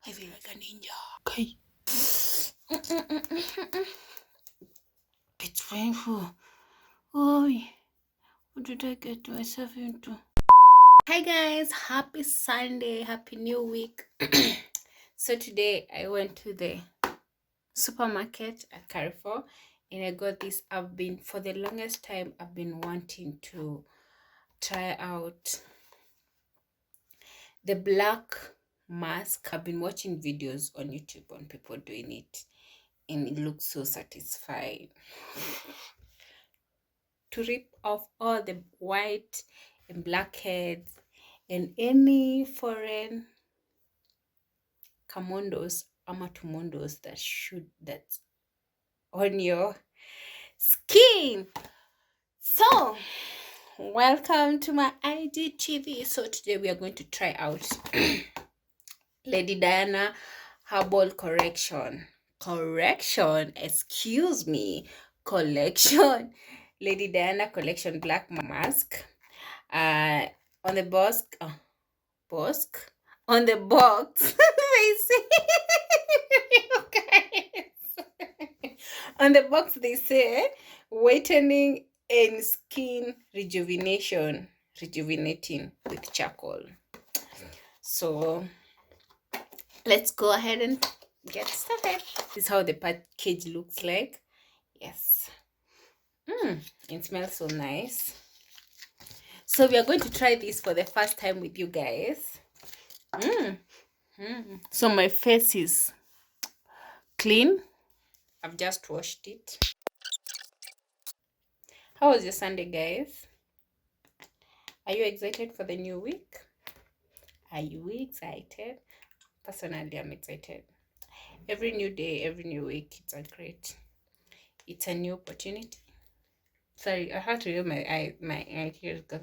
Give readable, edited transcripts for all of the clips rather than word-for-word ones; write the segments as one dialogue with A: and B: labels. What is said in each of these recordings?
A: I feel like a ninja. Okay. It's painful. Oh, what did I get myself into? Hi guys, happy Sunday, happy new week. So today I went to the supermarket at Carrefour and I got this. For the longest time, I've been wanting to try out the black mask. I've been watching videos on YouTube on people doing it and it looks so satisfying. To rip off all the white and black heads and any foreign camondos amatumondos that's on your skin. So welcome to my IGTV. So today we are going to try out Lady Diana herbal correction, excuse me, collection. Lady Diana collection black mask. On the on the box they say you guys. On the box they say whitening and skin rejuvenating with charcoal. So let's go ahead and get started. This is how the package looks like. Yes. It smells so nice. So we are going to try this for the first time with you guys. So my face is clean. I've just washed it. How was your Sunday, guys? Are you excited for the new week? Are you excited? Personally, I'm excited. Every new day, every new week, it's a new opportunity. Sorry, I had to use my ears because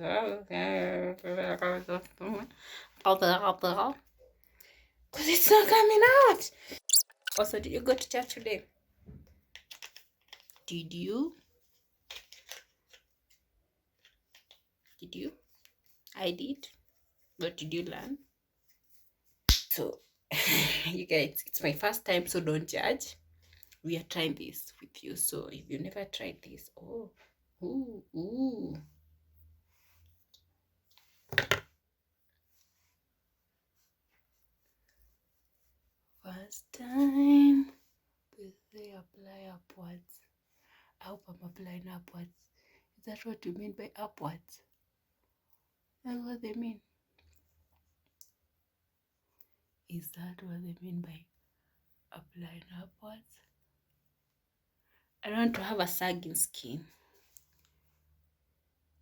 A: it's not coming out. Also, did you go to church today? Did you? I did. What did you learn? So, you guys, it's my first time, so don't judge. We are trying this with you. So, if you never tried this, first time, they apply upwards. I hope I'm applying upwards. Is that what you mean by upwards? That's what they mean. Is that what they mean by applying upwards? I don't want to have a sagging skin.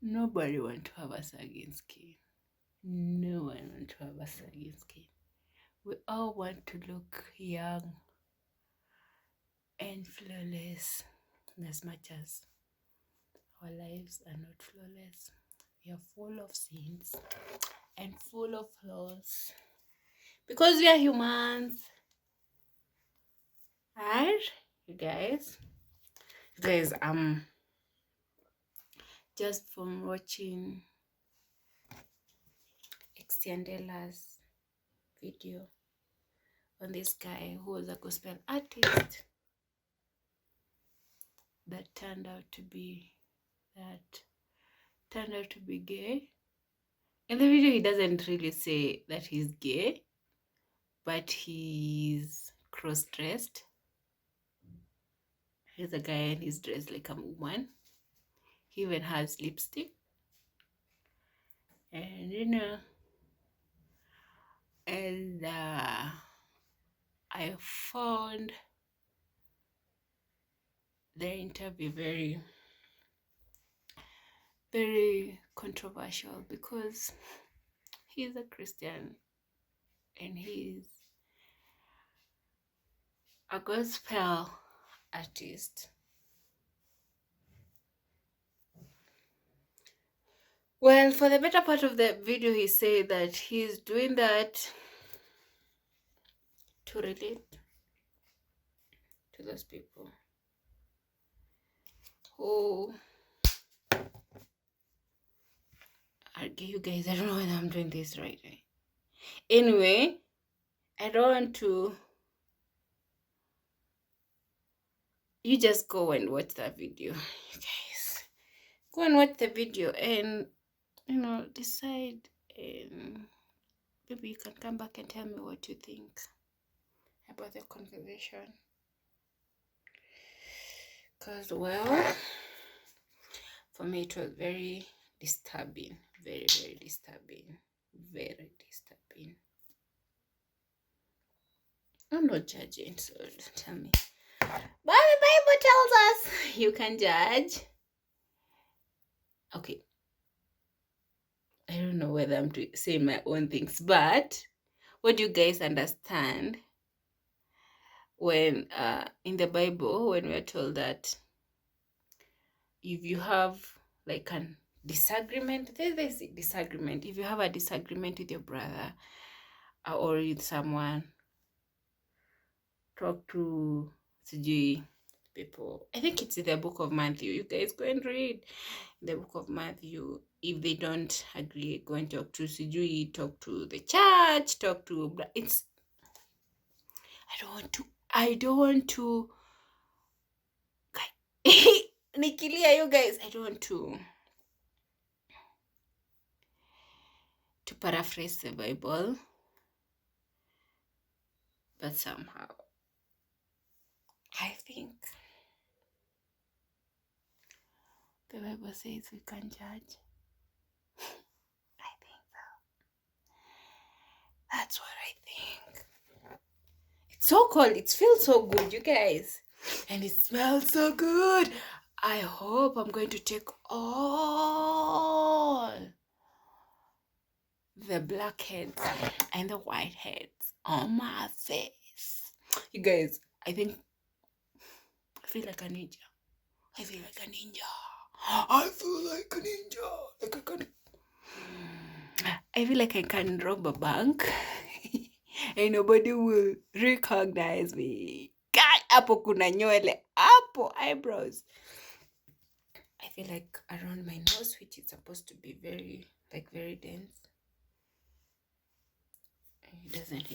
A: Nobody wants to have a sagging skin. No one wants to have a sagging skin. We all want to look young and flawless, as much as our lives are not flawless. We are full of sins and full of flaws because we are humans. Right? You guys, just from watching Extiandela's video on this guy who was a gospel artist that turned out to be gay. In the video, he doesn't really say that he's gay, but he's cross-dressed. He's a guy and he's dressed like a woman. He even has lipstick. And I found the interview very, very controversial because he's a Christian and he's a gospel artist. Well, for the better part of the video, he said that he's doing that to relate to those people who are gay. You guys, I don't know whether I'm doing this right. Anyway, I don't want to. You just go and watch that video, you guys. Go and watch the video and decide, and maybe you can come back and tell me what you think about the conversation. Because, well, for me it was very disturbing. Very, very disturbing. Very disturbing. I'm not judging, so don't tell me. But the Bible tells us you can judge. Okay. I don't know whether I'm saying my own things, but what do you guys understand when in the Bible, when we're told that if you have like a disagreement, there's a disagreement. If you have a disagreement with your brother or with someone, talk to people. I think it's in the book of Matthew. You guys go and read the book of Matthew. If they don't agree, go and talk to talk to the church, talk to it's. I don't want to Nikilia, you guys. I don't want to paraphrase the Bible, but somehow I think the Bible says we can judge. I think so. That's what I think. It's so cold. It feels so good, you guys. And it smells so good. I hope I'm going to take all the blackheads and the whiteheads on my face. You guys, I feel like a ninja. I feel like a ninja. I feel like I can rob a bank and nobody will recognize me. God, hapo kuna nywele, hapo eyebrows. I feel like around my nose, which is supposed to be very dense, it doesn't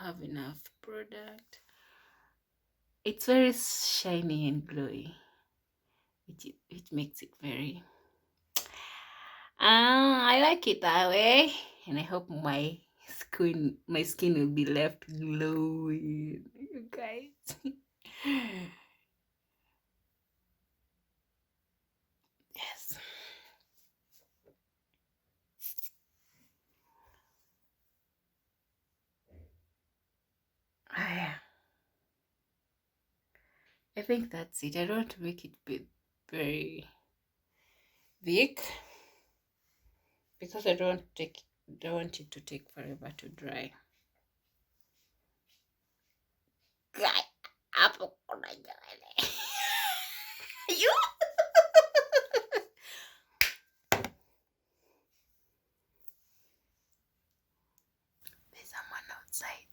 A: have enough product. It's very shiny and glowy, which makes it very. I like it that way, and I hope my skin will be left glowing, you guys. Yes. I think that's it. I don't want to make it very thick because I don't want it to take forever to dry. You? There's someone outside,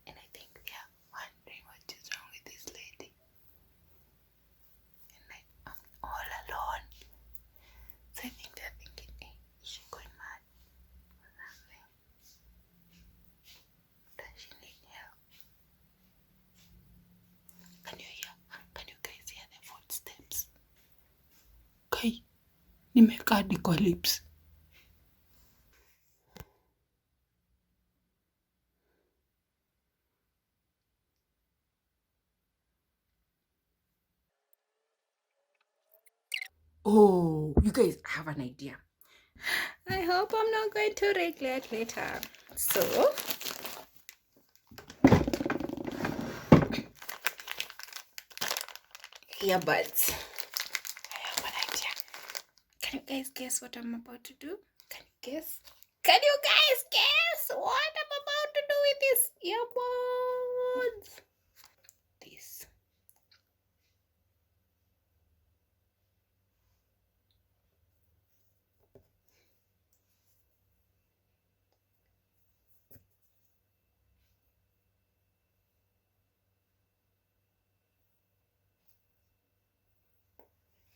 A: and I think they are wondering what is wrong with this lady. And I'm all alone. So I think they're thinking, hey, is she going mad? Does she need help? Can you guys hear the footsteps? Okay. Nimekaa kwa lips. Oh, you guys, I have an idea. I hope I'm not going to regret later. So, earbuds. I have an idea. Can you guys guess what I'm about to do? Can you guess? Can you guys guess what I'm about to do with these earbuds? This.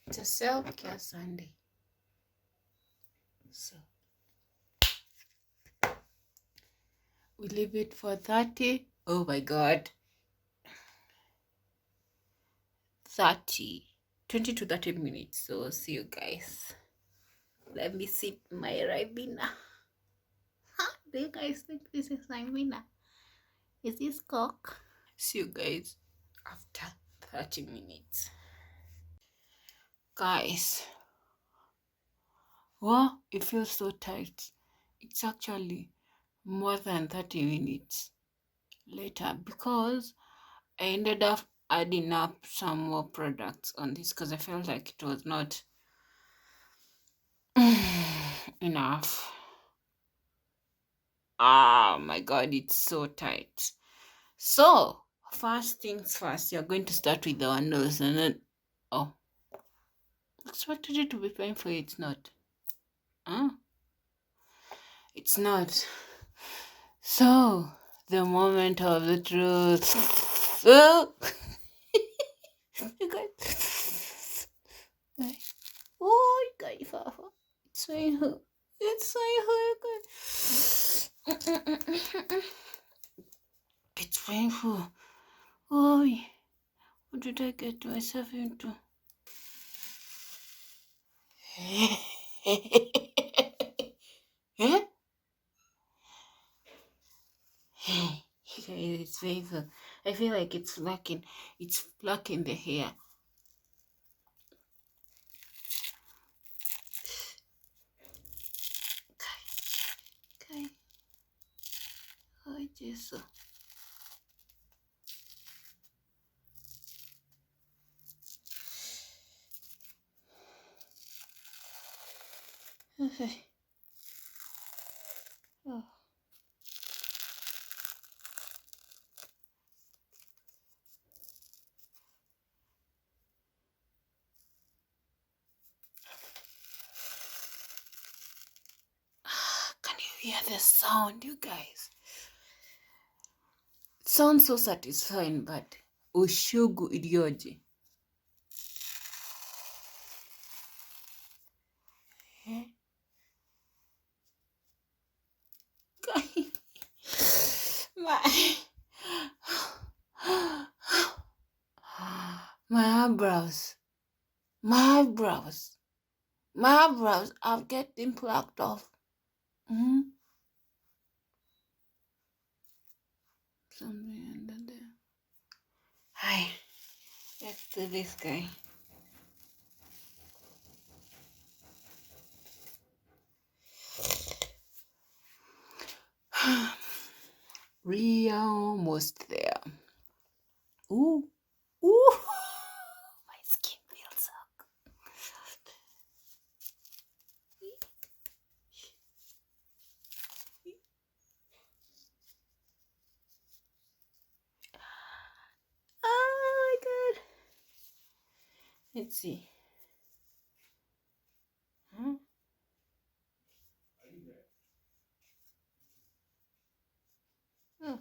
A: It's a self-care Sunday. So, We leave it for 30. Oh my god. 20 to 30 minutes. So see you guys. Let me sip my Ribena. Do you guys think this is Ribena? Is this Coke? See you guys after 30 minutes. Guys, well, it feels so tight. It's actually more than 30 minutes later because I ended up adding up some more products on this because I felt like it was not enough. Oh my god, it's so tight. So, first things first, you're going to start with our nose and then, oh, expected it to be painful, it's not. Huh? It's not. So, the moment of the truth. Oh! You guys. Oh, you guys. It's painful. It's painful. It's painful. Oh, what did I get myself into? Eh? It's painful. I feel like it's blocking. It's blocking the hair. Okay. Oh, Jesus. Okay. Oh. Can you hear the sound, you guys? It sounds so satisfying, but ushugu ilioje. My eyebrows. My eyebrows. My eyebrows are getting plucked off. Something under there. Hi. Let's do this guy. We are almost there. Ooh. Ooh. My skin feels so good. Oh my god. Let's see. Huh? Oh.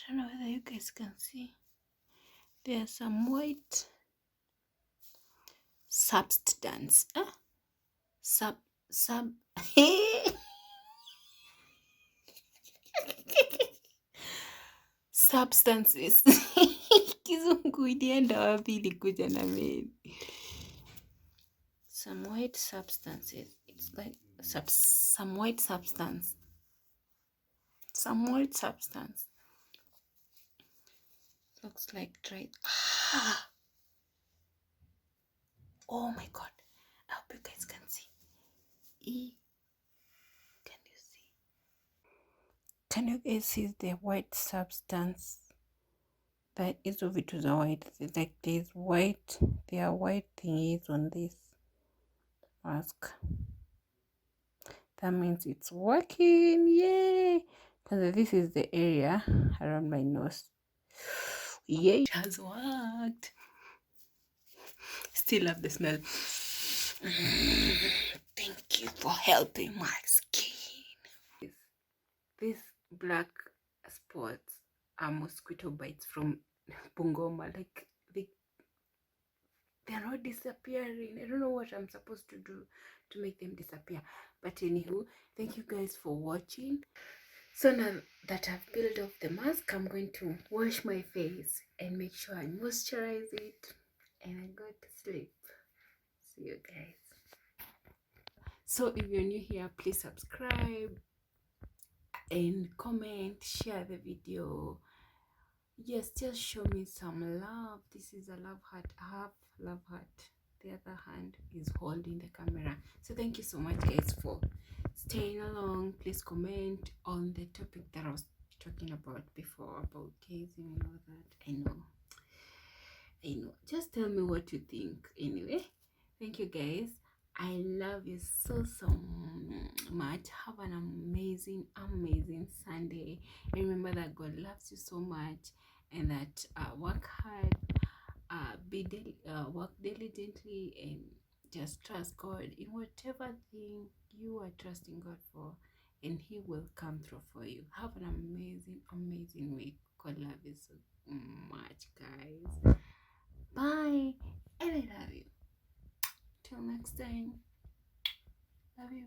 A: I don't know whether you guys can see. There's some white substance. Substances. Kizungu ilienda wapi ilikuja na mimi. Some white substances. It's like some white substance. Some white substance. Looks like dried. Ah! Oh my god. I hope you guys can see. Can you see? Can you guys see the white substance? That is of it to the white. Like there's white. There are white thingies on this mask. That means it's working. Yay! Because this is the area around my nose. Yay! It has worked. Still love the smell. Thank you for helping my skin. These black spots are mosquito bites from Bungoma. Like they're not disappearing. I don't know what I'm supposed to do to make them disappear. But anywho, thank you guys for watching. So now that I've peeled off the mask, I'm going to wash my face and make sure I moisturize it and I go to sleep. See you guys. So if you're new here, please subscribe and comment, share the video. Yes, just show me some love. This is a love heart. I have love heart. The other hand is holding the camera. So thank you so much guys for staying along. Please comment on the topic that I was talking about before, about gazing and all that. I know, just tell me what you think. Anyway, thank you guys. I love you so much. Have an amazing Sunday. Remember that God loves you so much, and that work hard, work diligently, and just trust God in whatever thing you are trusting God for, and He will come through for you. Have an amazing week. God love you so much, guys. Bye, and I love you. Till next time. Love you.